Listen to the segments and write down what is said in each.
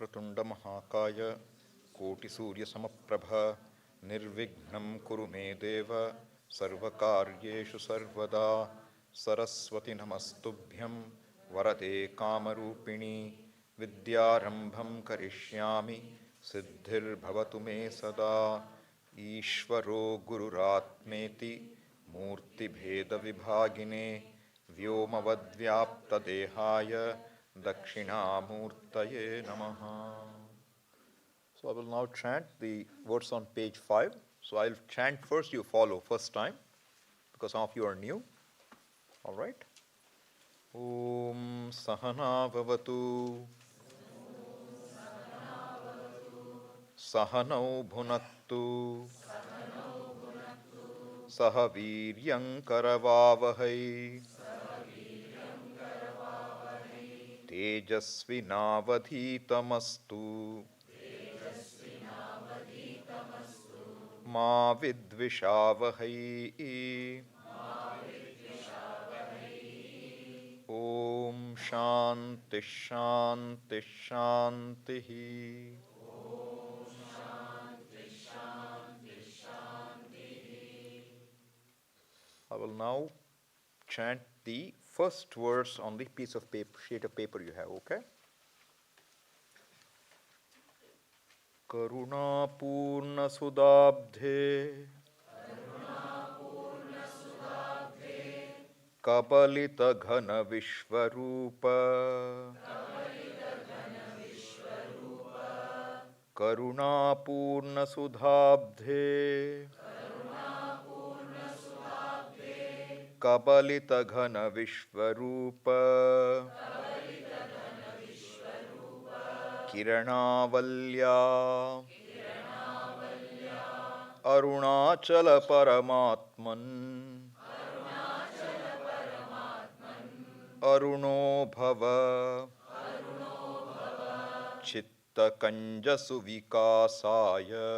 वक्रतुंड महाकाय कोटिसूर्य समप्रभा निर्विघ्नं कुरु मे देव सर्वकार्येषु सर्वदा सरस्वती नमस्तुभ्यं वरदे कामरूपिणी विद्यारंभं करिष्यामि सिद्धिर्भवतु मे सदा ईश्वरो गुरुरात्मेति मूर्तिभेदविभागिने व्योमवद्व्याप्तदेहाय दक्षिणामूर्तये नमः. So I will now chant the words on page 5. So I'll chant first, you follow first time, because some of you are new. All right. Om Sahana Bhavatu Sahanau Bhunaktu Sahaviryam Karavavahai Tejasvinavadhitamastu Ma vidvishavahai. Om Shanti Shanti Shanti. I will now chant the first verse on the piece of paper, sheet of paper you have, okay? Karunapurna Sudabdhe Kapalita Ghana Vishwarupa Karunapurna Sudhabdhe Kapalita Ghana Vishwarupa Kiranavalya Arunachala Paramatman Aruno Bhava Chitta Kanjasu Vikasaya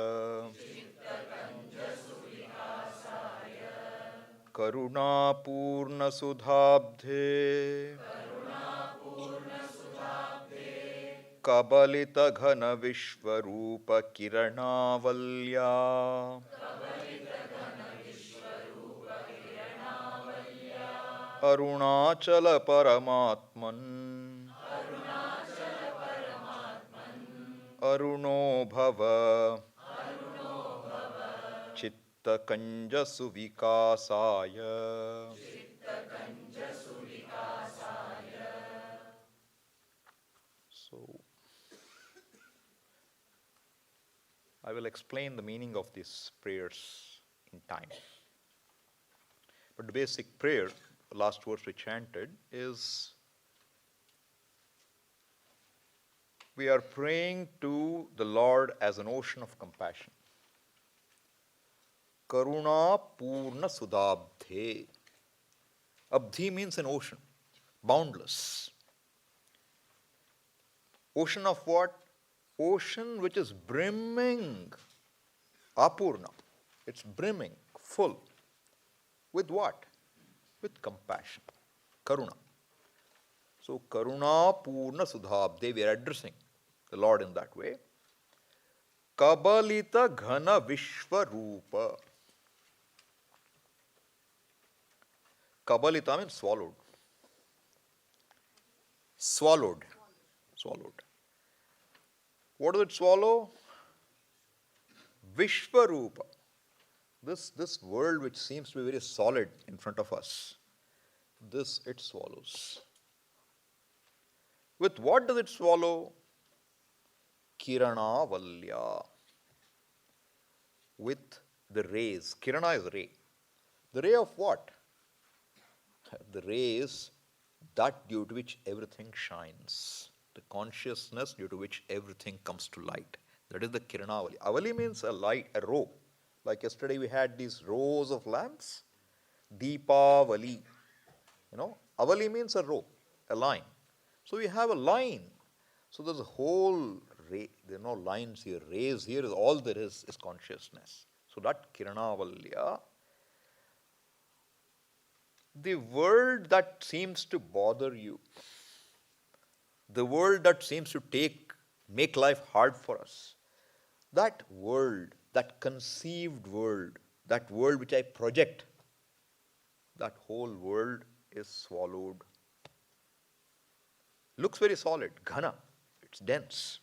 Karunapurna Sudhabdhe Kabalita Ghana Vishwarupa Kiranavalya Arunachala Paramatman Aruno Bhava Chitta Kanjasu Vikasaya. So, I will explain the meaning of these prayers in time. But the basic prayer, the last verse we chanted, is we are praying to the Lord as an ocean of compassion. Karuna Purna Sudabdhe. Abdhi means an ocean, boundless. Ocean of what? Ocean which is brimming, apurna. It's brimming, full. With what? With compassion, karuna. So, karuna purna sudhabde, we are addressing the Lord in that way. Kabalita ghana vishwarupa. Kabalita means swallowed. Swallowed. What does it swallow? Vishwarupa. This world which seems to be very solid in front of us, this it swallows. With what does it swallow? Kiranavalya. With the rays. Kirana is ray. The ray of what? The ray is that due to which everything shines. The consciousness due to which everything comes to light. That is the Kiranavali. Avali means a light, a row. Like yesterday we had these rows of lamps. Deepavali. Avali means a row, a line. So we have a line. So there's a whole ray. There are no lines here. Rays here is all there is consciousness. So that Kiranavalya. The world that seems to bother you, the world that seems to take make life hard for us. That world, that conceived world, that world which I project, that whole world is swallowed. Looks very solid, ghana, it's dense.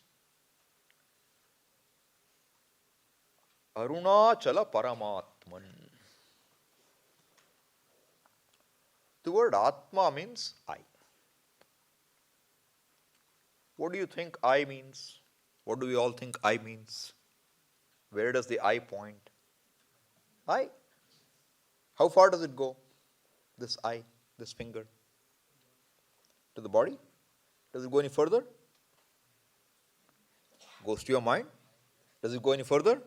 Arunachala Paramatman. The word Atma means I. What do you think I means? What do we all think I means? Where does the I point? I. How far does it go? This I, this finger. To the body? Does it go any further? Goes to your mind? Does it go any further?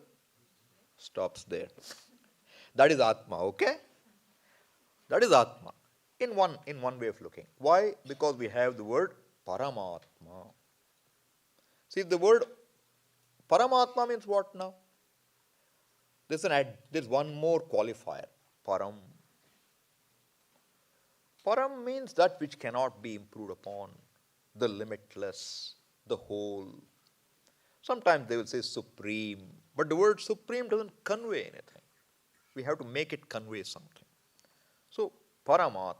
Stops there. That is Atma, okay? That is Atma. In one way of looking. Why? Because we have the word Paramatma. See, the word Paramatma means what now? There's one more qualifier. Param. Param means that which cannot be improved upon. The limitless, the whole. Sometimes they will say supreme, but the word supreme doesn't convey anything. We have to make it convey something. So, Paramatma.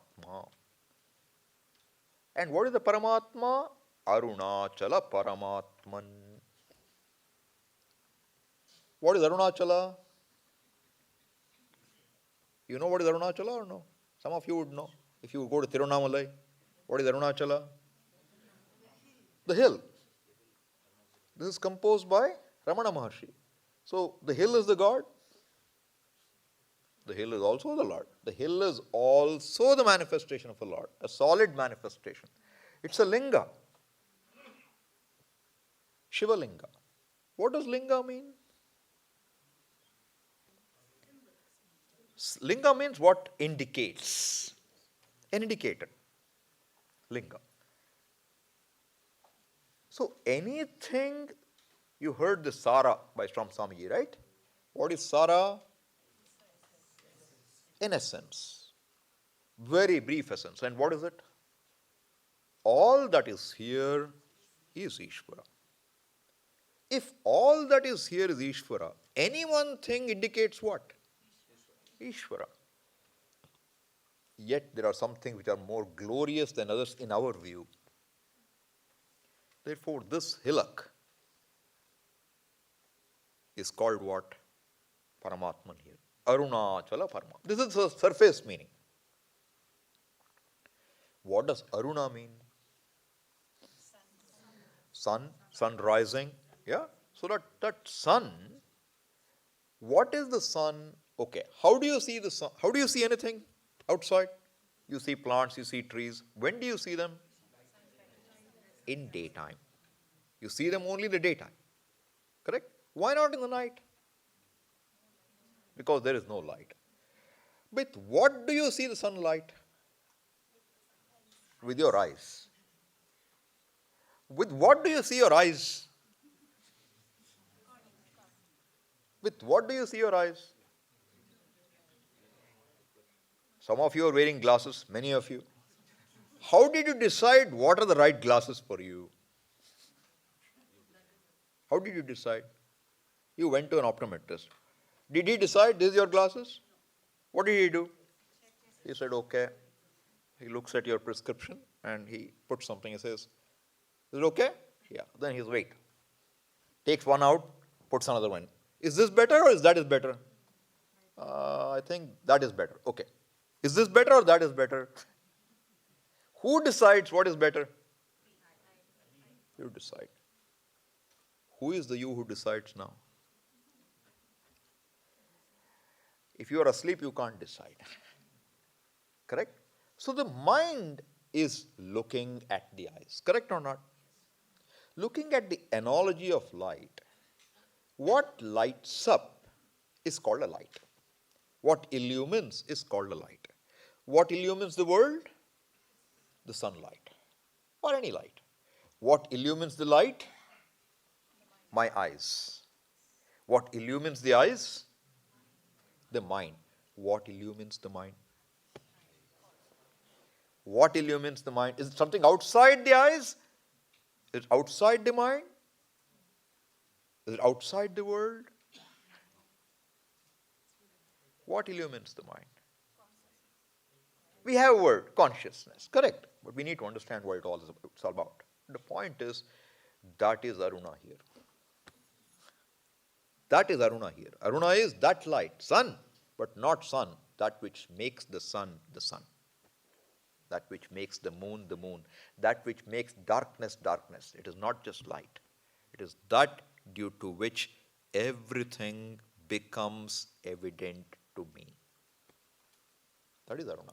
And what is the Paramatma? Arunachala Paramatman. What is Arunachala? You know what is Arunachala or no? Some of you would know. If you go to Tirunamalai, what is Arunachala? The hill. This is composed by Ramana Maharshi. So, the hill is the God. The hill is also the Lord. The hill is also the manifestation of the Lord, a solid manifestation. It's a linga. Shiva linga. What does linga mean? Linga means what indicates. An indicator. Linga. So anything, you heard the Sara by Sram Swamiji, right? What is Sara? In essence. Very brief essence. And what is it? All that is here is Ishvara. If all that is here is Ishvara, any one thing indicates what? Ishvara. Yet there are some things which are more glorious than others in our view. Therefore, this hillock is called what? Paramatman here. Arunachala Paramatman. This is the surface meaning. What does Aruna mean? Sun, sun rising. Yeah? So that sun, what is the sun? Okay, how do you see the sun? How do you see anything outside? You see plants, you see trees. When do you see them? In daytime. You see them only in the daytime. Correct? Why not in the night? Because there is no light. With what do you see the sunlight? With your eyes. With what do you see your eyes? With what do you see your eyes? Some of you are wearing glasses, many of you. How did you decide what are the right glasses for you? How did you decide? You went to an optometrist. Did he decide these are your glasses? What did he do? He said, okay. He looks at your prescription and he puts something. He says, is it okay? Yeah. Then he says, wait. Takes one out, puts another one. Is this better or is that is better? I think that is better. Okay. Is this better or that is better? Who decides what is better? You decide. Who is the you who decides now? If you are asleep, you can't decide. Correct? So the mind is looking at the eyes. Correct or not? Looking at the analogy of light, what lights up is called a light. What illumines is called a light. What illumines the world? The sunlight or any light. What illumines the light? My eyes. What illumines the eyes? The mind. What illumines the mind? What illumines the mind? Is it something outside the eyes? Is it outside the mind? Is it outside the world? What illumines the mind? We have a word, consciousness, correct. But we need to understand what it's all about. The point is, that is Aruna here. That is Aruna here. Aruna is that light, sun, but not sun, that which makes the sun, that which makes the moon, that which makes darkness, darkness. It is not just light. It is that due to which everything becomes evident to me. That is Aruna.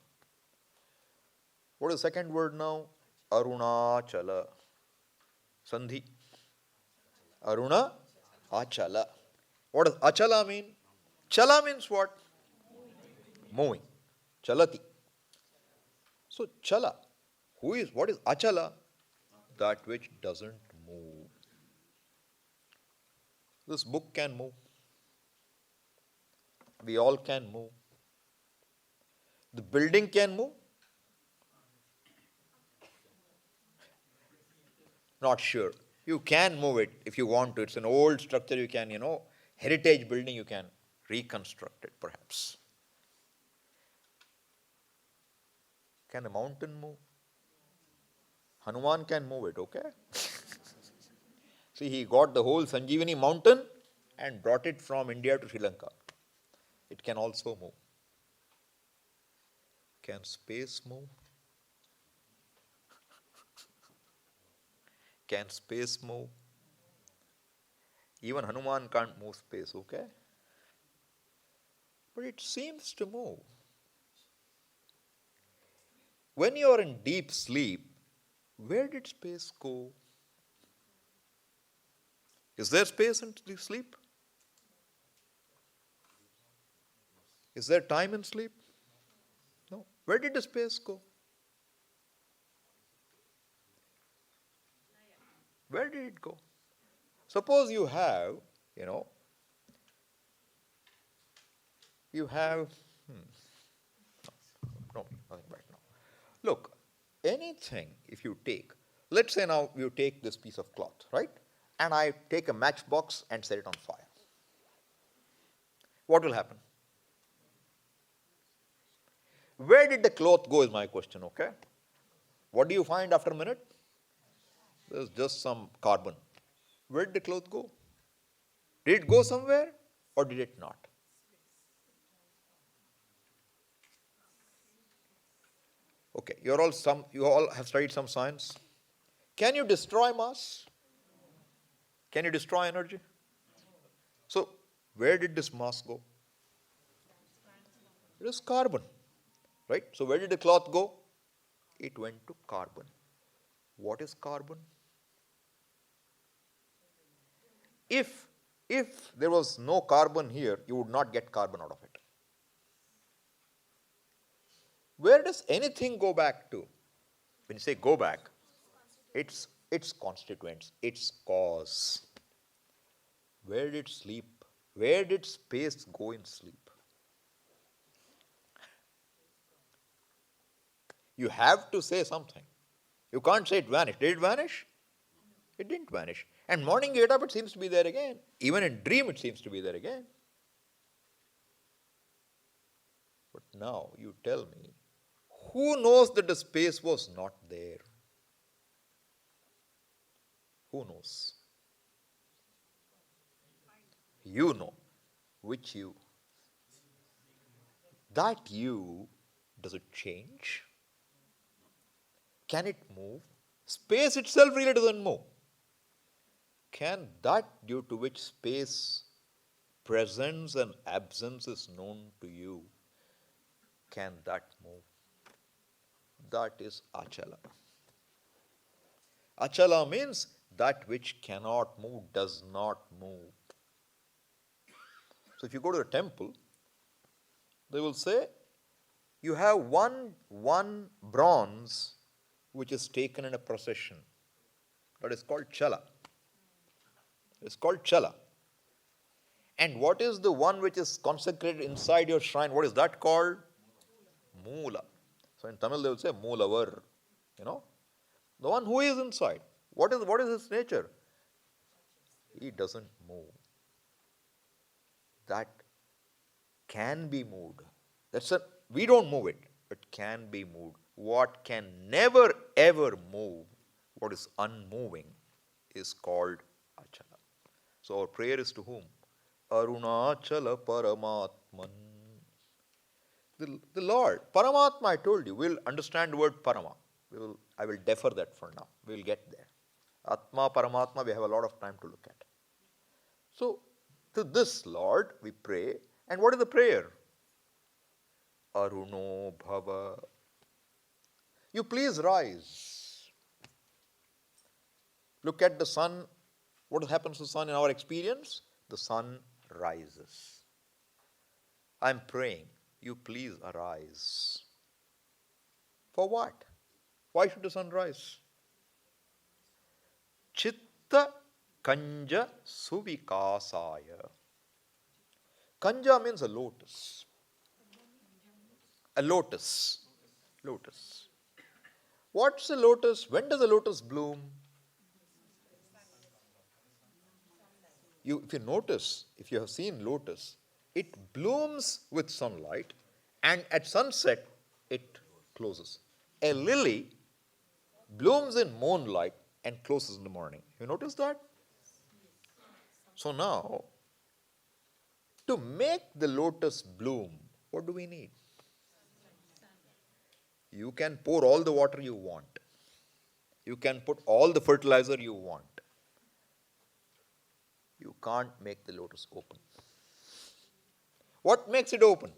What is the second word now? Arunachala. Sandhi. Aruna Achala. What does Achala mean? Chala means what? Moving. Chalati. So Chala. What is Achala? That which doesn't move. This book can move. We all can move. The building can move. Not sure. You can move it if you want to. It's an old structure, you can, heritage building, you can reconstruct it perhaps. Can a mountain move? Hanuman can move it, okay? See, he got the whole Sanjeevani mountain and brought it from India to Sri Lanka. It can also move. Can space move? Can space move? Even Hanuman can't move space, okay? But it seems to move. When you are in deep sleep, where did space go? Is there space in sleep? Is there time in sleep? No. Where did the space go? Where did it go? Suppose you have, nothing right now. Look, anything if you take, let's say now you take this piece of cloth, right? And I take a matchbox and set it on fire. What will happen? Where did the cloth go is my question, okay? What do you find after a minute? There's just some carbon. Where did the cloth go? Did it go somewhere or did it not? Okay, you all have studied some science. Can you destroy mass? Can you destroy energy? So, where did this mass go? It is carbon, right? So, where did the cloth go? It went to carbon. What is carbon? If there was no carbon here, you would not get carbon out of it. Where does anything go back to? When you say go back, it's constituents, its cause. Where did space go in sleep? You have to say something. You can't say it vanished. Did it vanish? It didn't vanish. And morning you get up, it seems to be there again. Even in dream, it seems to be there again. But now you tell me, who knows that the space was not there? Who knows? You know. Which you? That you, does it change? Can it move? Space itself really doesn't move. Can that due to which space presence and absence is known to you, can that move? That is Achala. Achala means that which cannot move, does not move. So if you go to a temple, they will say, you have one bronze which is taken in a procession. That is called Chala. It's called Chala. And what is the one which is consecrated inside your shrine? What is that called? Moola. So in Tamil they will say Moolavar. The one who is inside. What is his nature? He doesn't move. That can be moved. We don't move it, but can be moved. What can never ever move, what is unmoving, is called Achala. So our prayer is to whom? Arunachala Paramatman. The Lord, Paramatma, I told you, we'll understand the word Parama. I will defer that for now. We will get there. Atma, Paramatma, we have a lot of time to look at. So, to this Lord we pray. And what is the prayer? Aruno Bhava. You please rise. Look at the sun. What happens to the sun in our experience? The sun rises. I'm praying. You please arise. For what? Why should the sun rise? Chitta Kanja Suvikasaya. Kanja means a lotus. A lotus. Lotus. What's a lotus? When does a lotus bloom? If you notice, if you have seen lotus, it blooms with sunlight and at sunset it closes. A lily blooms in moonlight and closes in the morning. You notice that? So now, to make the lotus bloom, what do we need? You can pour all the water you want. You can put all the fertilizer you want. You can't make the lotus open. What makes it open?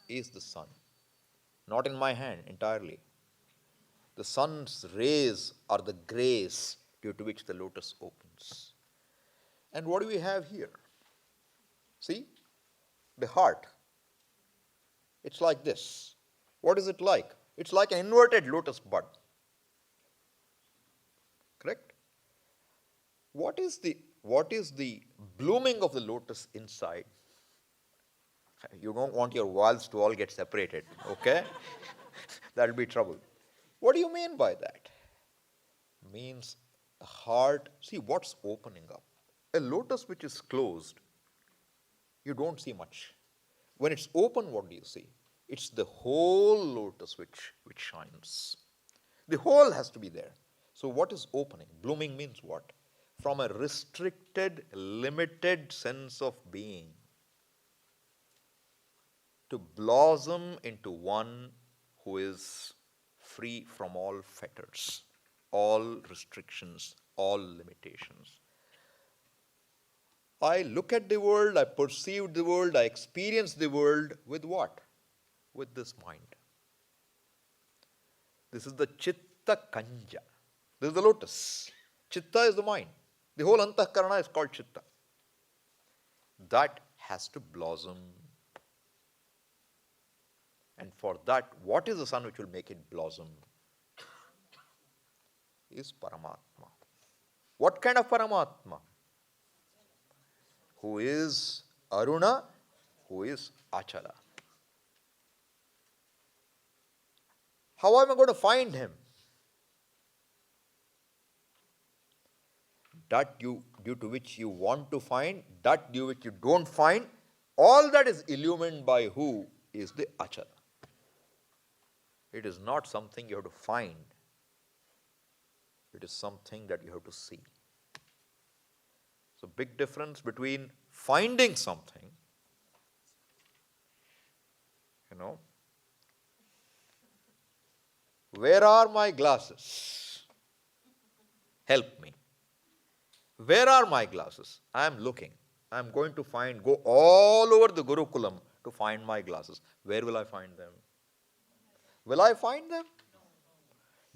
Is the sun. Not in my hand entirely. The sun's rays are the grace due to which the lotus opens. And what do we have here? See? The heart. It's like this. What is it like? It's like an inverted lotus bud. Correct? What is the blooming of the lotus inside? You don't want your valves to all get separated, okay? That'll be trouble. What do you mean by that? Means the heart. See what's opening up. A lotus which is closed, you don't see much. When it's open, what do you see? It's the whole lotus which shines. The whole has to be there. So what is opening? Blooming means what? From a restricted, limited sense of being to blossom into one who is free from all fetters, all restrictions, all limitations. I look at the world, I perceive the world, I experience the world with what? With this mind. This is the Chitta Kanja. This is the lotus. Chitta is the mind. The whole Antahkarana is called Chitta. That has to blossom. And for that, what is the sun which will make it blossom? Is Paramatma. What kind of Paramatma? Who is Aruna, who is Achala. How am I going to find him? That due to which you want to find, that due which you don't find, all that is illumined by who is the Achala. It is not something you have to find. It is something that you have to see. So big difference between finding something, where are my glasses? Help me. Where are my glasses? I am looking. I am going to go all over the Gurukulam to find my glasses. Where will I find them? Will I find them?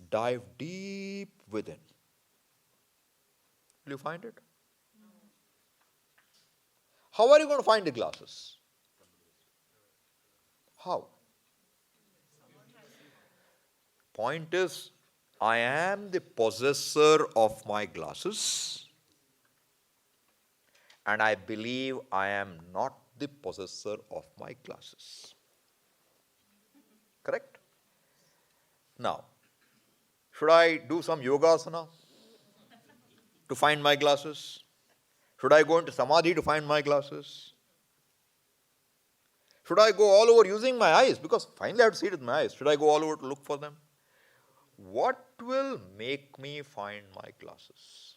Dive deep within. Will you find it? How are you going to find the glasses? How? Point is, I am the possessor of my glasses, and I believe I am not the possessor of my glasses. Correct? Now, should I do some yogasana to find my glasses? Should I go into samadhi to find my glasses? Should I go all over using my eyes? Because finally I have to see it with my eyes. Should I go all over to look for them? What will make me find my glasses?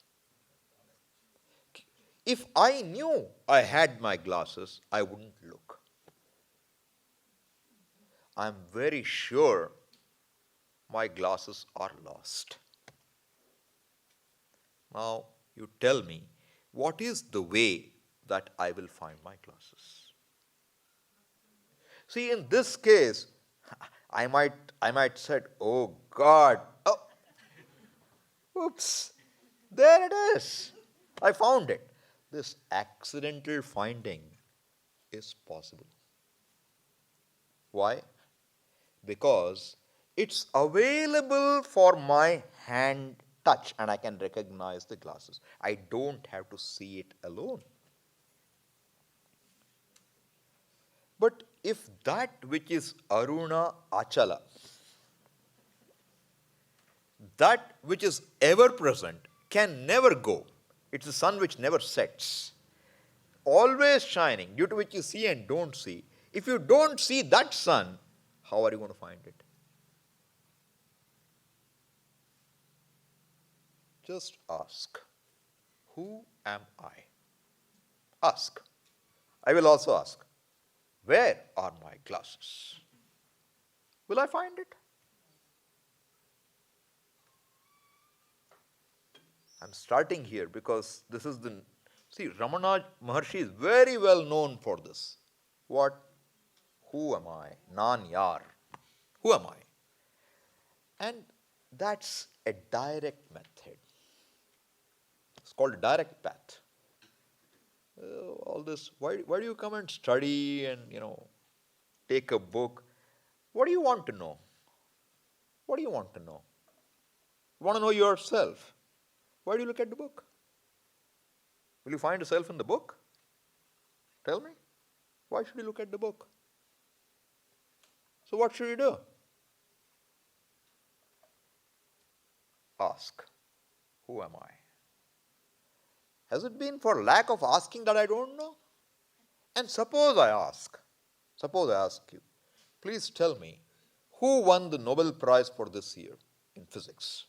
If I knew I had my glasses, I wouldn't look. I'm very sure my glasses are lost. Now, you tell me, what is the way that I will find my glasses? See, in this case, I might said, oh God, oh, oops, there it is. I found it. This accidental finding is possible. Why? Because it's available for my hand touch and I can recognize the glasses. I don't have to see it alone. But if that which is Aruna Achala, that which is ever present, can never go, it's the sun which never sets, always shining, due to which you see and don't see. If you don't see that sun, how are you going to find it? Just ask, who am I? Ask. I will also ask, where are my glasses? Will I find it? I'm starting here because this is the, see, Ramana Maharshi is very well known for this. What? Who am I? Nan yar. Who am I? And that's a direct method. It's called a direct path. All this, why do you come and study and, take a book? What do you want to know? What do you want to know? You want to know yourself. Why do you look at the book? Will you find yourself in the book? Tell me. Why should you look at the book? So what should you do? Ask, who am I? Has it been for lack of asking that I don't know? And suppose I ask you, please tell me, who won the Nobel Prize for this year in physics?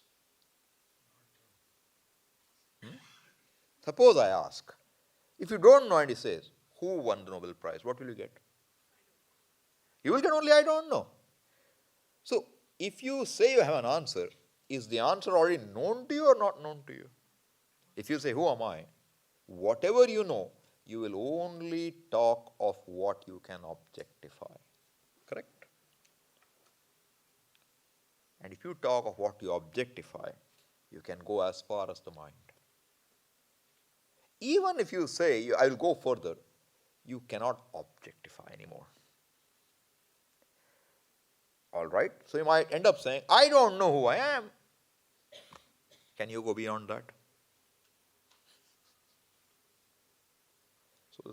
Suppose I ask, if you don't know and he says, who won the Nobel Prize, what will you get? You will get only, I don't know. So, if you say you have an answer, is the answer already known to you or not known to you? If you say, who am I? Whatever you know, you will only talk of what you can objectify. Correct? And if you talk of what you objectify, you can go as far as the mind. Even if you say, I will go further, you cannot objectify anymore. All right? So you might end up saying, I don't know who I am. Can you go beyond that? So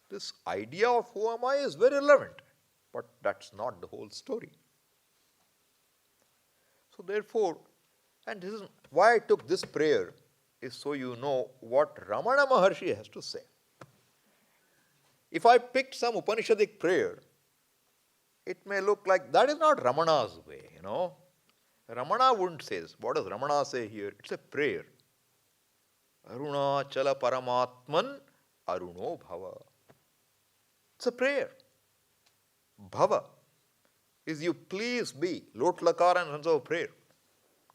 this idea of who am I is very relevant, but that's not the whole story. So therefore, and this is why I took this prayer, is so you know what Ramana Maharshi has to say. If I picked some Upanishadic prayer, it may look like that is not Ramana's way, Ramana wouldn't say this. What does Ramana say here? It's a prayer. Arunachala Paramatman Aruno Bhava. It's a prayer. Bhava is you please be. Lot Lakara and sense of prayer,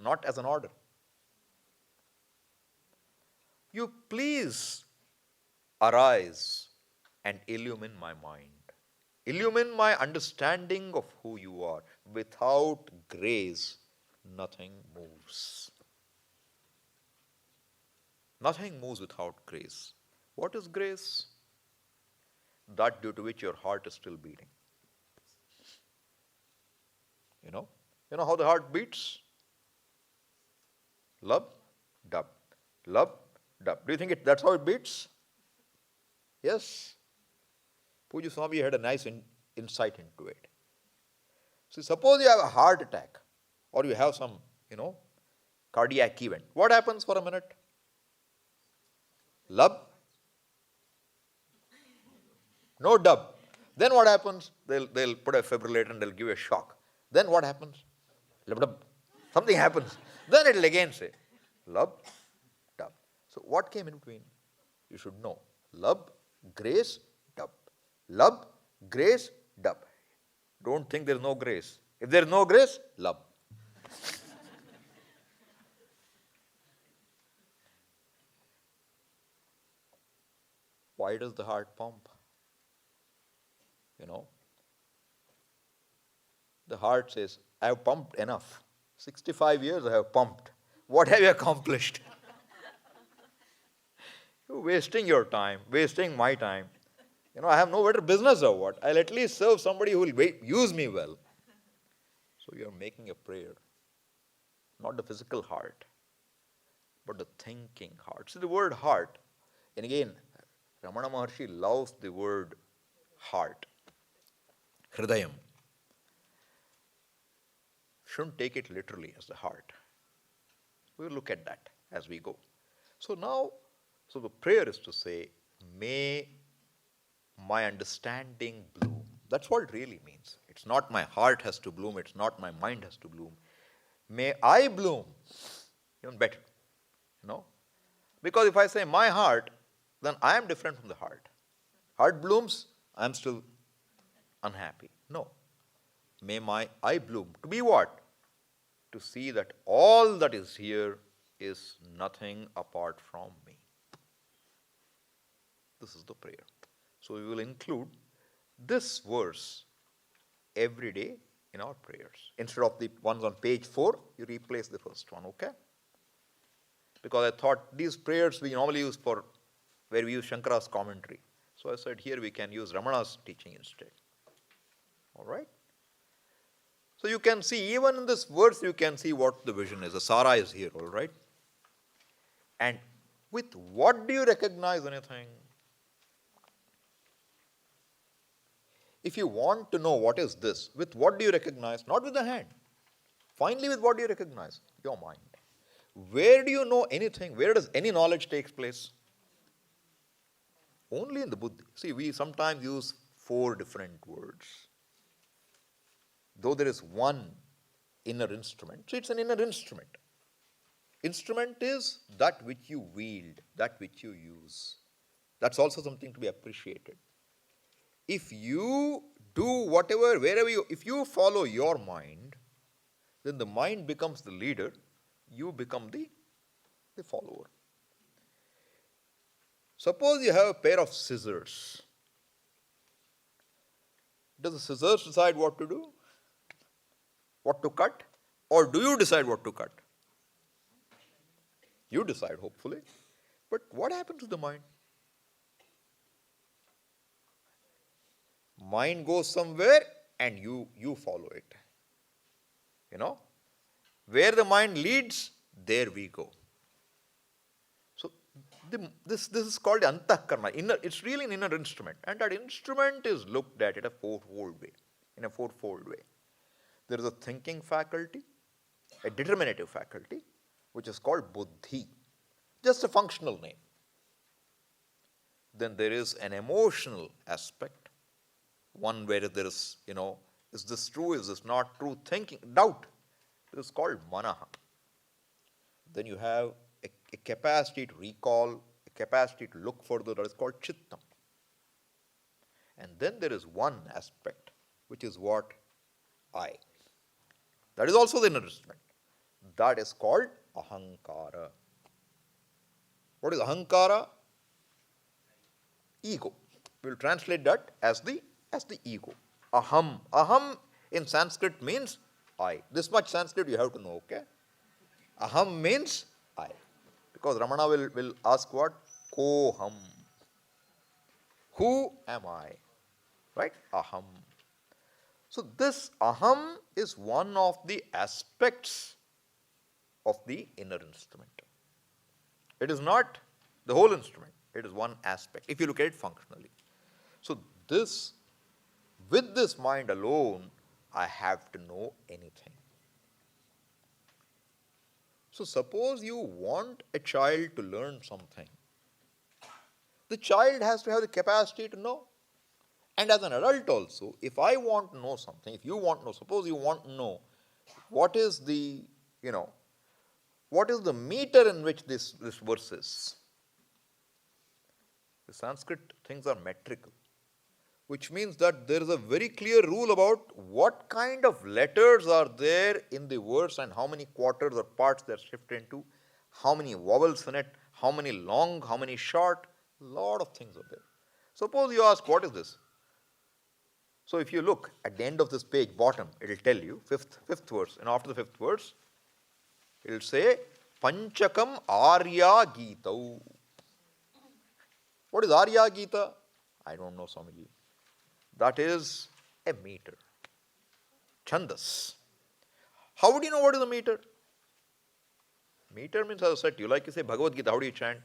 not as an order. You please arise and illumine my mind. Illumine my understanding of who you are. Without grace, nothing moves. Nothing moves without grace. What is grace? That due to which your heart is still beating. You know how the heart beats? Lub, dub. Lub, dub. Do you think that's how it beats? Yes. Puja Swami had a nice insight into it. So suppose you have a heart attack or you have some, cardiac event. What happens for a minute? Lub, No dub. Then what happens? They'll put a fibrillator and they'll give you a shock. Then what happens? Lub dub. Something happens. Then it'll again say lub dub. So what came in between? You should know. Lub, grace, dub. Lub, grace, dub. Don't think there's no grace. If there's no grace, lub. Why does the heart pump? You know, the heart says, I have pumped enough. 65 years I have pumped. What have you accomplished? You're wasting your time, wasting my time. You know, I have no better business or what. I'll at least serve somebody who will use me well. So you're making a prayer. Not the physical heart, but the thinking heart. See the word heart. And again, Ramana Maharshi loves the word heart. Hridayam. Shouldn't take it literally as the heart. We'll look at that as we go. So now, the prayer is to say, may my understanding bloom. That's what it really means. It's not my heart has to bloom, it's not my mind has to bloom. May I bloom. Even better. You know? Because if I say my heart, then I am different from the heart. Heart blooms, I am still unhappy. No. May my I bloom. To be what? To see that all that is here is nothing apart from me. This is the prayer. So we will include this verse every day in our prayers. Instead of the ones on page 4, you replace the first one, okay? Because I thought these prayers we normally use for where we use Shankara's commentary. So I said here we can use Ramana's teaching instead. All right? So you can see, even in this verse, you can see what the vision is. The Sara is here, all right? And with what do you recognize anything? If you want to know what is this, with what do you recognize? Not with the hand. Finally, with what do you recognize? Your mind. Where do you know anything? Where does any knowledge take place? Only in the buddhi. See, we sometimes use 4 different words. Though there is one inner instrument, so it's an inner instrument. Instrument is that which you wield, that which you use. That's also something to be appreciated. If you do whatever, wherever if you follow your mind, then the mind becomes the leader, you become the follower. Suppose you have a pair of scissors. Does the scissors decide what to do? What to cut? Or do you decide what to cut? You decide, hopefully. But what happens to the mind? Mind goes somewhere and you follow it. You know? Where the mind leads, there we go. So this is called antahkarana. It's really an inner instrument. And that instrument is looked at in a fourfold way. There is a thinking faculty, a determinative faculty, which is called buddhi. Just a functional name. Then there is an emotional aspect. One where there is, is this true, is this not true? Thinking, doubt. This is called manaha. Then you have a capacity to recall, a capacity to look further, that is called chittam. And then there is one aspect, which is what? I. That is also the inner instrument. That is called ahankara. What is ahankara? Ego. We will translate that as the ego. Aham. Aham in Sanskrit means I. This much Sanskrit you have to know, okay? Aham means I. Because Ramana will ask what? Koham. Who am I? Right? Aham. So this aham is one of the aspects of the inner instrument. It is not the whole instrument. It is one aspect, if you look at it functionally. So with this mind alone, I have to know anything. So suppose you want a child to learn something. The child has to have the capacity to know. And as an adult also, if I want to know something, if you want to know, suppose you want to know what is the, you know, what is the meter in which this verse is? The Sanskrit things are metrical, which means that there is a very clear rule about what kind of letters are there in the verse and how many quarters or parts they are shifted into, how many vowels in it, how many long, how many short, lot of things are there. Suppose you ask, what is this? So if you look at the end of this page, bottom, it will tell you, fifth verse, and after the fifth verse, it will say, Panchakam Arya Geetau. What is Arya Gita? I don't know, Swamiji. That is a meter. Chandas. How would you know what is a meter? Meter means, as I said to you, like you say Bhagavad Gita, how do you chant?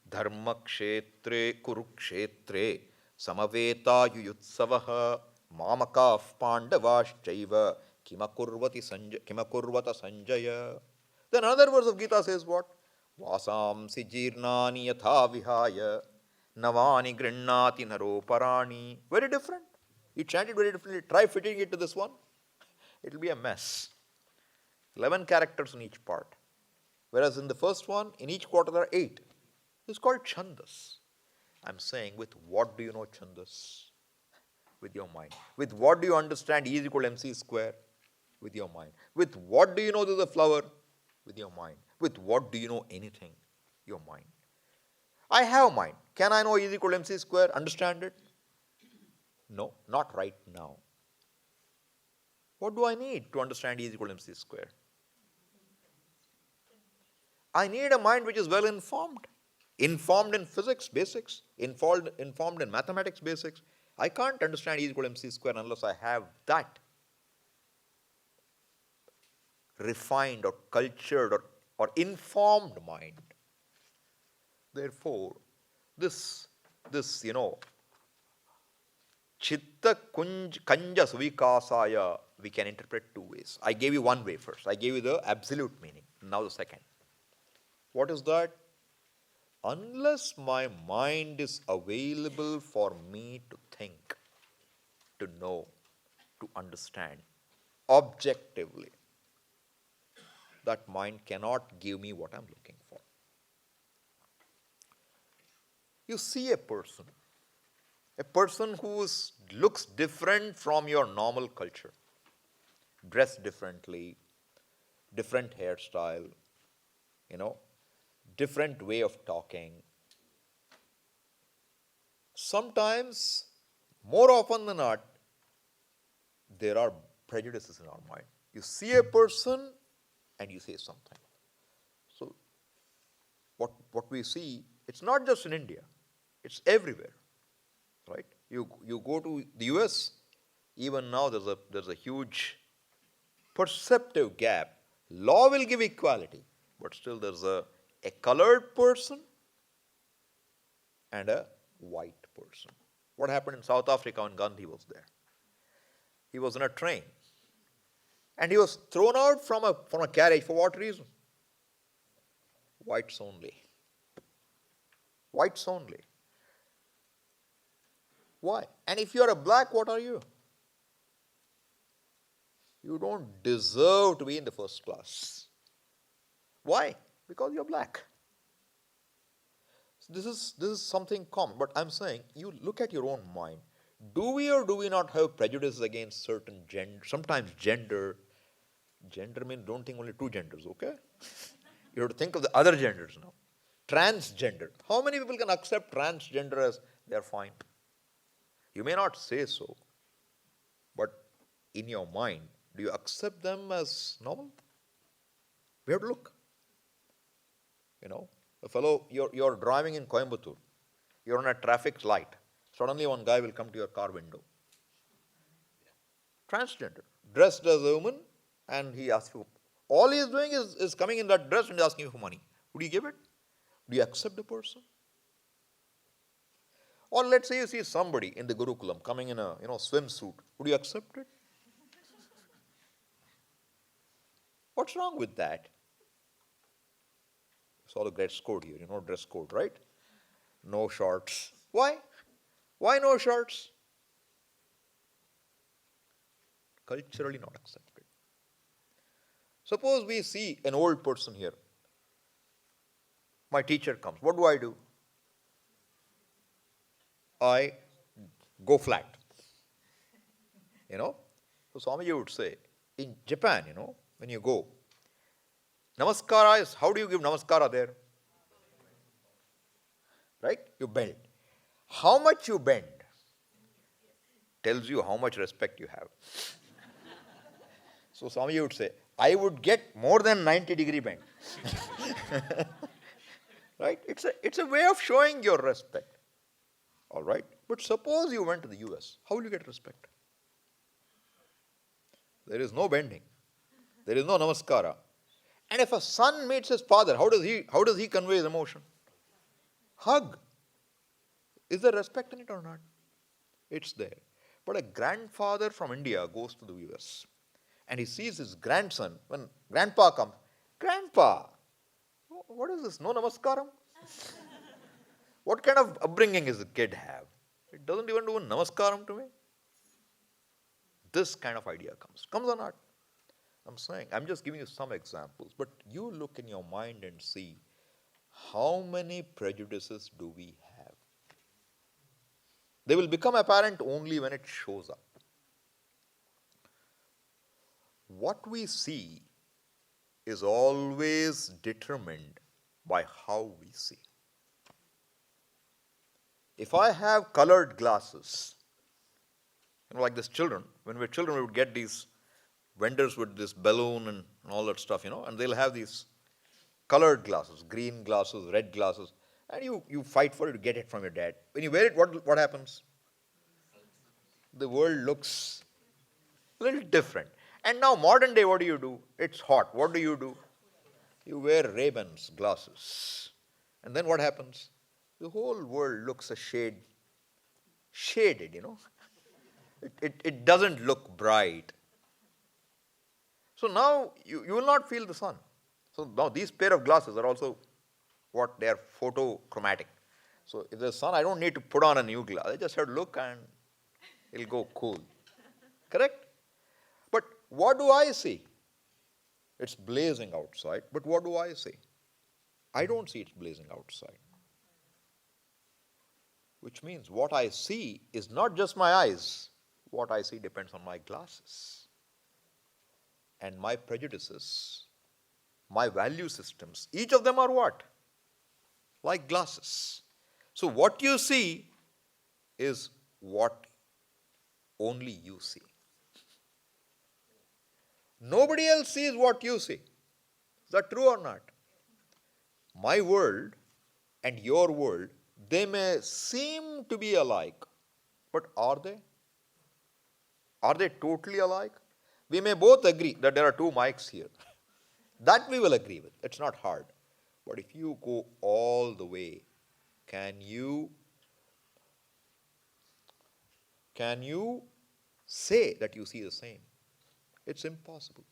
Dharma kshetre kurukshetre samaveta yuyutsavaha mamakav pandavaschaiva kimakurvata sanjaya. Then another verse of Gita says what? Vasamsi jirnani yatha vihaya navani grinnati naroparani. Very different. You chant it very differently. Try fitting it to this one. It will be a mess. 11 characters in each part. Whereas in the first one, in each quarter there are 8. It's called Chandas. I'm saying, with what do you know Chandas? With your mind. With what do you understand E is equal to MC square? With your mind. With what do you know there's a flower? With your mind. With what do you know anything? Your mind. I have mind. Can I know E is equal to MC square? Understand it? No, not right now. What do I need to understand E is equal to MC square? I need a mind which is well informed. Informed in physics basics, informed in mathematics basics. I can't understand E is equal to MC square unless I have that refined or cultured or informed mind. Therefore, this chitta kanja suvikasaya, we can interpret 2 ways. I gave you one way first. I gave you the absolute meaning. Now the second. What is that? Unless my mind is available for me to think, to know, to understand objectively, that mind cannot give me what I'm looking for. You see a person who looks different from your normal culture, dressed differently, different hairstyle, different way of talking. Sometimes, more often than not, there are prejudices in our mind. You see a person and you say something. So, what we see, it's not just in India, it's everywhere, right? You go to the US, even now there's a huge perceptive gap. Law will give equality, but still there's a colored person and a white person. What happened in South Africa when Gandhi was there? He was in a train and he was thrown out from a carriage. For what reason? Whites only. Whites only. Why? And if you are a black, what are you? You don't deserve to be in the first class. Why? Because you're black. So this is something common. But I'm saying, you look at your own mind. Do we or do we not have prejudices against certain gender? Sometimes gender means don't think only 2 genders, okay? You have to think of the other genders now. Transgender. How many people can accept transgender as they're fine? You may not say so, but in your mind, do you accept them as normal? We have to look. A fellow, you're driving in Coimbatore, you're on a traffic light, suddenly one guy will come to your car window. Transgender, dressed as a woman, and he asks you, all he is doing is coming in that dress and asking you for money. Would you give it? Do you accept the person? Or let's say you see somebody in the Gurukulam coming in a swimsuit. Would you accept it? What's wrong with that? It's all a dress code here, dress code, right? No shorts. Why? Why no shirts? Culturally not accepted. Suppose we see an old person here. My teacher comes. What do? I go flat. So Swamiji would say, in Japan, when you go, namaskara is, how do you give namaskara there? Right? You bend. How much you bend tells you how much respect you have. So Swamiji would say, I would get more than 90-degree bend. Right? It's a way of showing your respect. All right? But suppose you went to the US, how will you get respect? There is no bending. There is no namaskara. And if a son meets his father, how does he convey his emotion? Hug. Is there respect in it or not? It's there. But a grandfather from India goes to the US and he sees his grandson. When grandpa comes, Grandpa, what is this? No namaskaram? What kind of upbringing does the kid have? It doesn't even do a namaskaram to me. This kind of idea comes or not? I'm just giving you some examples, but you look in your mind and see how many prejudices do we have. They will become apparent only when it shows up. What we see is always determined by how we see. If I have colored glasses, like this children, when we were children, we would get these vendors with this balloon and all that stuff, and they'll have these colored glasses, green glasses, red glasses, and you fight for it to get it from your dad. When you wear it, what happens? The world looks a little different. And now modern day, what do? It's hot. What do? You wear Ray-Bans glasses. And then what happens? The whole world looks a shade shaded, It doesn't look bright. So now you will not feel the sun. So now these pair of glasses are also they are photochromatic. So if there's sun, I don't need to put on a new glass. I just have to look and it'll go cool. Correct? But what do I see? It's blazing outside, but what do I see? I don't see it's blazing outside. Which means what I see is not just my eyes. What I see depends on my glasses. And my prejudices, my value systems, each of them are what? Like glasses. So what you see is what only you see. Nobody else sees what you see. Is that true or not? My world and your world, they may seem to be alike, but are they? Are they totally alike? We may both agree that there are two mics here. That we will agree with. It's not hard. But if you go all the way, can you say that you see the same? It's impossible.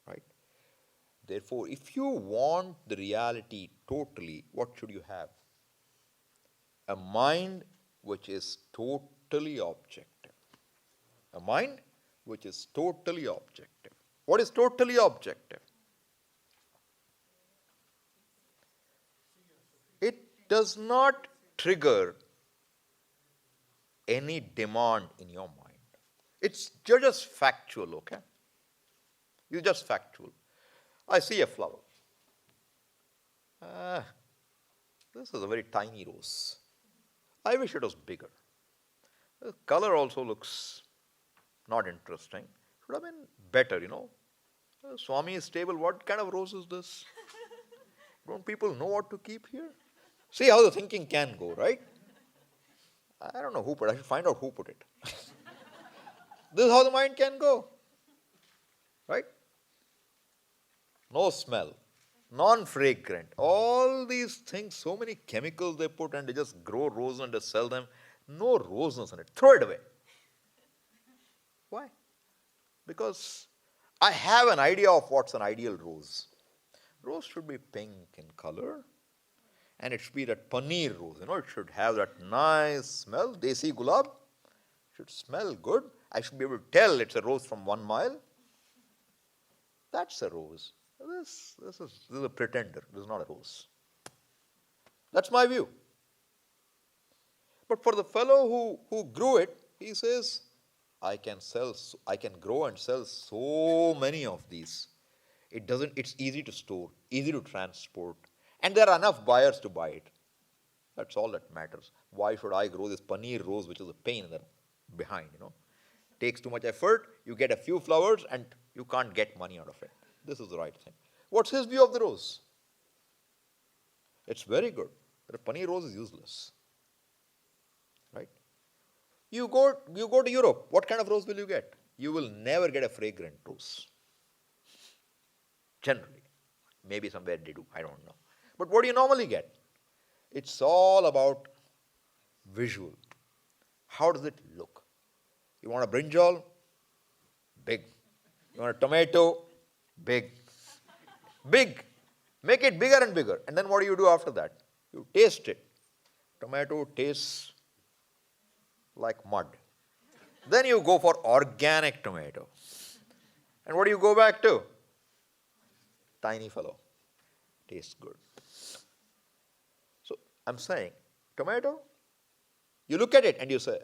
Right? Therefore, if you want the reality totally, what should you have? A mind which is totally objective. A mind which is totally objective. What is totally objective? It does not trigger any demand in your mind. You're just factual, okay? You're just factual. I see a flower. This is a very tiny rose. I wish it was bigger. The color also looks not interesting. Should have been better, Swami's table, what kind of rose is this? Don't people know what to keep here? See how the thinking can go, right? I don't know who put it. I should find out who put it. This is how the mind can go. Right? No smell. Non-fragrant. All these things, so many chemicals they put and they just grow roses and they sell them. No roseness in it. Throw it away. Why? Because I have an idea of what's an ideal rose. Rose should be pink in color. And it should be that paneer rose, it should have that nice smell, desi gulab, should smell good. I should be able to tell it's a rose from 1 mile. That's a rose. This is a pretender. This is not a rose. That's my view. But for the fellow who grew it, he says, I can grow and sell so many of these. It's easy to store, easy to transport, and there are enough buyers to buy it. That's all that matters. Why should I grow this paneer rose, which is a pain in the behind, Takes too much effort, you get a few flowers and you can't get money out of it. This is the right thing. What's his view of the rose? It's very good. The paneer rose is useless. Right? You go to Europe, what kind of rose will you get? You will never get a fragrant rose. Generally. Maybe somewhere they do, I don't know. But what do you normally get? It's all about visual. How does it look? You want a brinjal? Big. You want a tomato? Big. Big. Make it bigger and bigger. And then what do you do after that? You taste it. Tomato tastes like mud. Then you go for organic tomato. And what do you go back to? Tiny fellow. Tastes good. So I'm saying, tomato, you look at it and you say,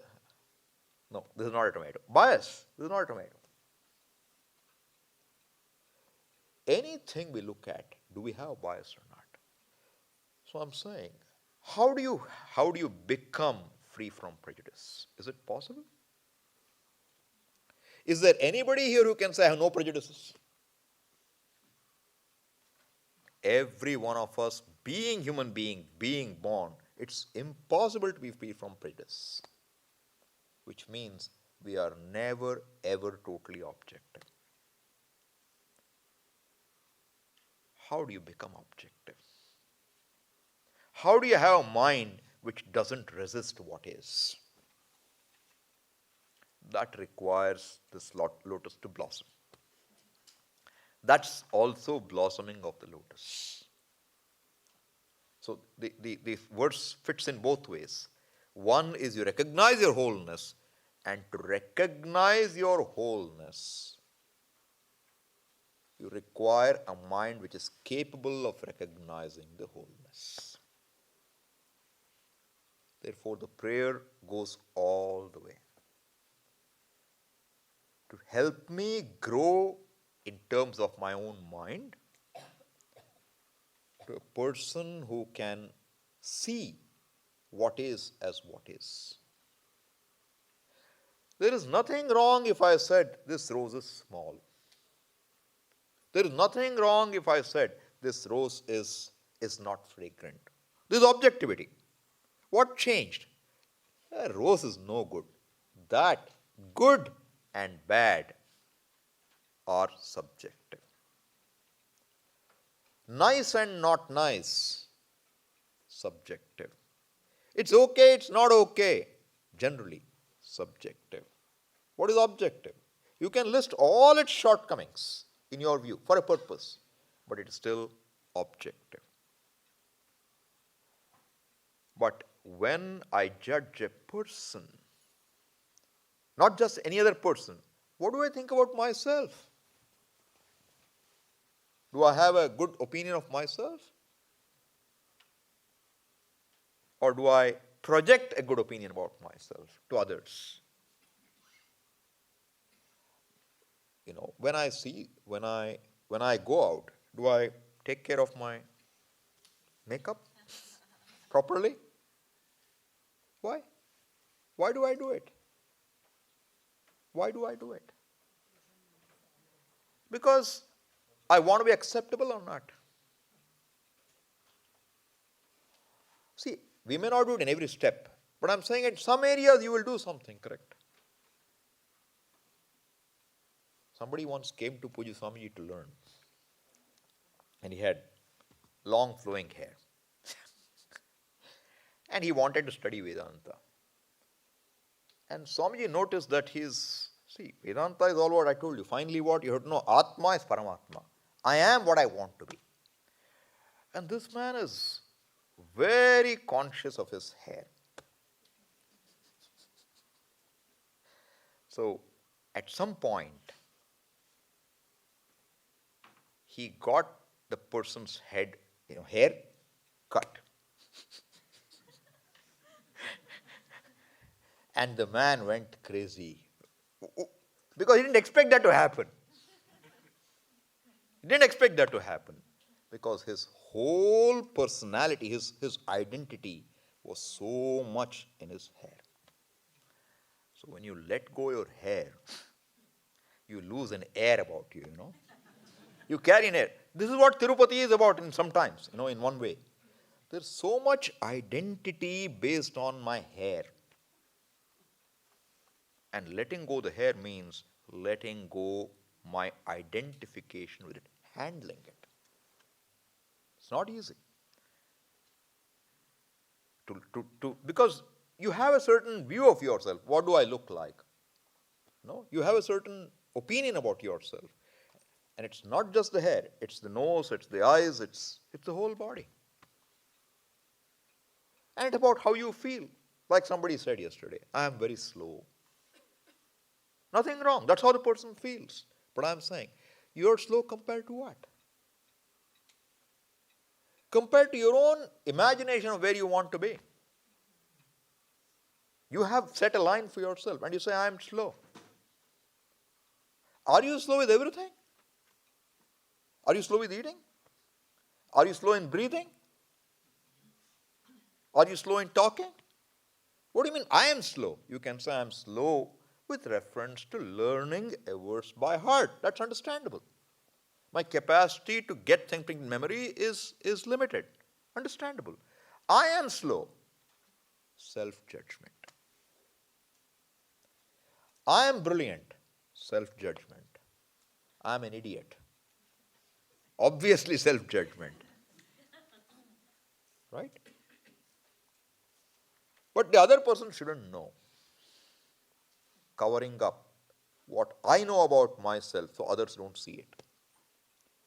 no, this is not a tomato. Bias, this is not a tomato. Anything we look at, do we have bias or not? So I'm saying, how do you become free from prejudice? Is it possible? Is there anybody here who can say, I have no prejudices? Every one of us, being human being, being born, it's impossible to be free from prejudice. Which means we are never ever totally objective. How do you become objective? How do you have a mind which doesn't resist what is? That requires this lotus to blossom. That's also blossoming of the lotus. So the verse fits in both ways. One is you recognize your wholeness, and to recognize your wholeness, you require a mind which is capable of recognizing the wholeness. Therefore, the prayer goes all the way. To help me grow in terms of my own mind, to a person who can see what is as what is. There is nothing wrong if I said this rose is small. There is nothing wrong if I said this rose is not fragrant. This is objectivity. What changed? A rose is no good. That good and bad are subjective. Nice and not nice, subjective. It's okay, it's not okay, generally subjective. What is objective? You can list all its shortcomings in your view for a purpose, but it is still objective. But when I judge a person, not just any other person, what do I think about myself? Do I have a good opinion of myself? Or do I project a good opinion about myself to others? When I go out, do I take care of my makeup properly? Why? Why do I do it? Why do I do it? Because I want to be acceptable or not. See, we may not do it in every step, but I'm saying in some areas you will do something, correct? Somebody once came to Pujya Swamiji to learn, and he had long flowing hair. And he wanted to study Vedanta. And Swamiji noticed that Vedanta is all what I told you. Finally what? You have to know Atma is Paramatma. I am what I want to be. And this man is very conscious of his hair. So at some point, he got the person's head, hair cut. And the man went crazy because he didn't expect that to happen. He didn't expect that to happen because his whole personality, his identity was so much in his hair. So when you let go your hair, you lose an air about you, You carry an air. This is what Tirupati is about sometimes, in one way. There's so much identity based on my hair. And letting go the hair means letting go my identification with it, handling it. It's not easy. Because you have a certain view of yourself. What do I look like? No, you have a certain opinion about yourself. And it's not just the hair, it's the nose, it's the eyes, it's the whole body. And it's about how you feel. Like somebody said yesterday, I am very slow. Nothing wrong. That's how the person feels. But I'm saying, you're slow compared to what? Compared to your own imagination of where you want to be. You have set a line for yourself and you say, I'm slow. Are you slow with everything? Are you slow with eating? Are you slow in breathing? Are you slow in talking? What do you mean, I am slow? You can say, I'm slow with reference to learning a verse by heart. That's understandable. My capacity to get something in memory is limited. Understandable. I am slow. Self-judgment. I am brilliant. Self-judgment. I am an idiot. Obviously self-judgment. Right? But the other person shouldn't know. Covering up what I know about myself so others don't see it.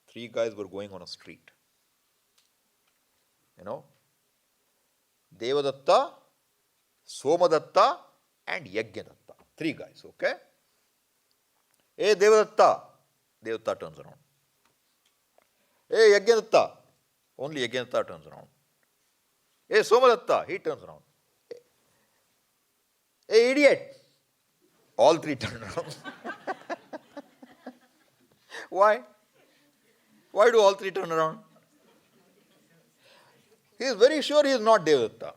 3 guys were going on a street. Devadatta, Somadatta, and Yajnadatta. 3 guys, okay? Hey Devadatta, Devadatta turns around. Hey Yajnadatta, only Yajnadatta turns around. Hey Somadatta, he turns around. Hey idiot, all 3 turn around. Why? Why do all 3 turn around? He is very sure he is not Devadatta.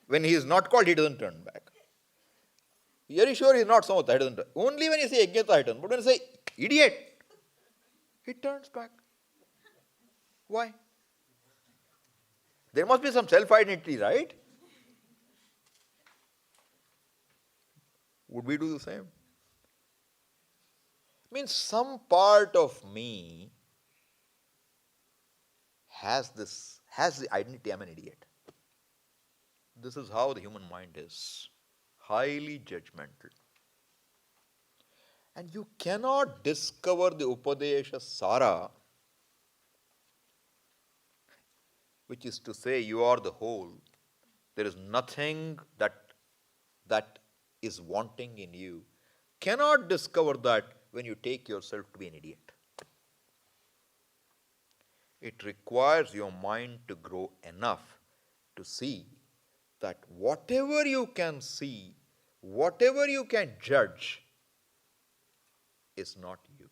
When he is not called, he doesn't turn back. Very sure he is not Somadatta, he doesn't turn. Only when you say Yajnadatta, he turns. But when you say idiot, he turns back. Why? There must be some self-identity, right? Would we do the same? Means some part of me has the identity, I'm an idiot. This is how the human mind is. Highly judgmental. And you cannot discover the Upadesha Sara, which is to say you are the whole. There is nothing that is wanting in you. Cannot discover that when you take yourself to be an idiot. It requires your mind to grow enough to see that whatever you can see, whatever you can judge, is not you.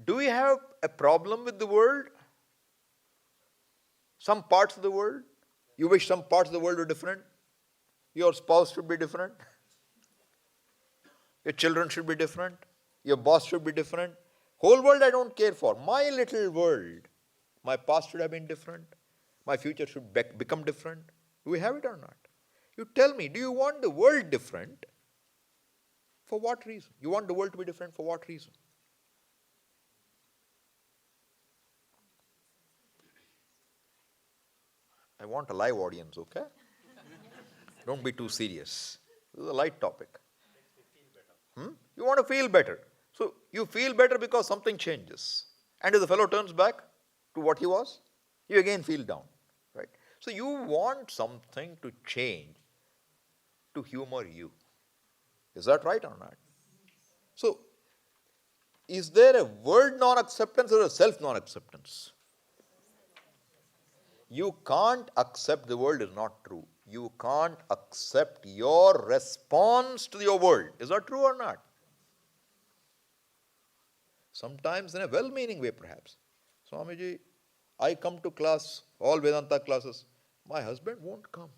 Do we have a problem with the world? Some parts of the world? You wish some parts of the world were different? Your spouse should be different. Your children should be different. Your boss should be different. Whole world I don't care for. My little world. My past should have been different. My future should become different. Do we have it or not? You tell me, do you want the world different? For what reason? You want the world to be different for what reason? I want a live audience, okay? Don't be too serious. This is a light topic. You want to feel better. So you feel better because something changes. And if the fellow turns back to what he was, you again feel down, right? So you want something to change to humor you. Is that right or not? So, is there a world non-acceptance or a self non-acceptance? You can't accept the world is not true. You can't accept your response to your world. Is that true or not? Sometimes in a well-meaning way, perhaps. Swamiji, I come to class, all Vedanta classes. My husband won't come.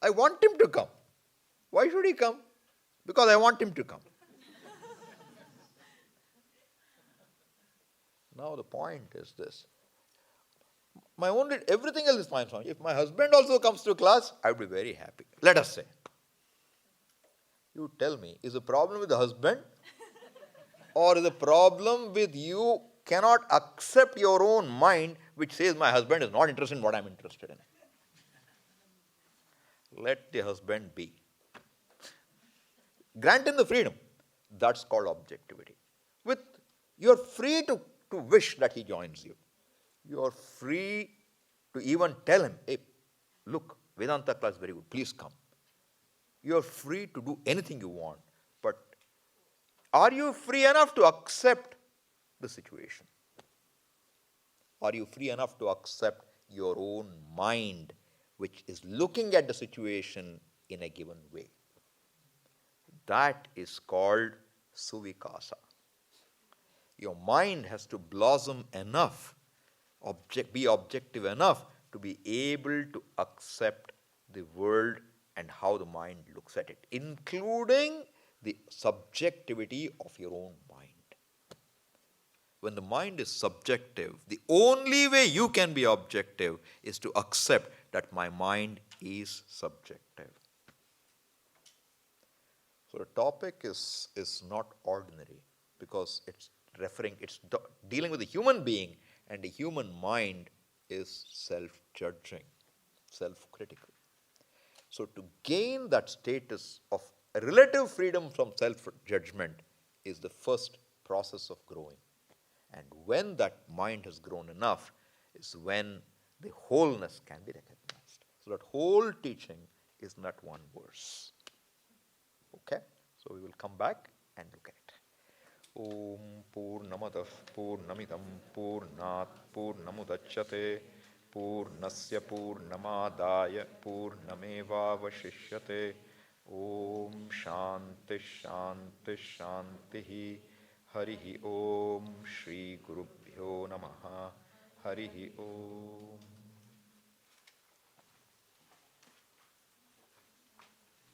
I want him to come. Why should he come? Because I want him to come. Now the point is this. My only, everything else is fine, Swami. If my husband also comes to class, I would be very happy. Let us say. You tell me, is the problem with the husband? Or is the problem with you cannot accept your own mind which says my husband is not interested in what I am interested in? Let the husband be. Grant him the freedom. That's called objectivity. You are free to wish that he joins you. You are free to even tell him, hey, look, Vedanta class is very good, please come. You are free to do anything you want, but are you free enough to accept the situation? Are you free enough to accept your own mind, which is looking at the situation in a given way? That is called suvikasa. Your mind has to blossom enough, be objective enough to be able to accept the world and how the mind looks at it, including the subjectivity of your own mind. When the mind is subjective, the only way you can be objective is to accept that my mind is subjective. So the topic is not ordinary because it's dealing with a human being, and the human mind is self-judging, self-critical. So to gain that status of relative freedom from self-judgment is the first process of growing. And when that mind has grown enough is when the wholeness can be recognized. So that whole teaching is not one verse. Okay? So we will come back and look at it. Om Purnamadah Purnamidam Purnat Purnamudachyate Purnasya Purnamadaya Purnamevavashishyate. Om Shanti Shanti Shanti. Harihi Om Shri Gurubhyo Namaha. Harihi Om.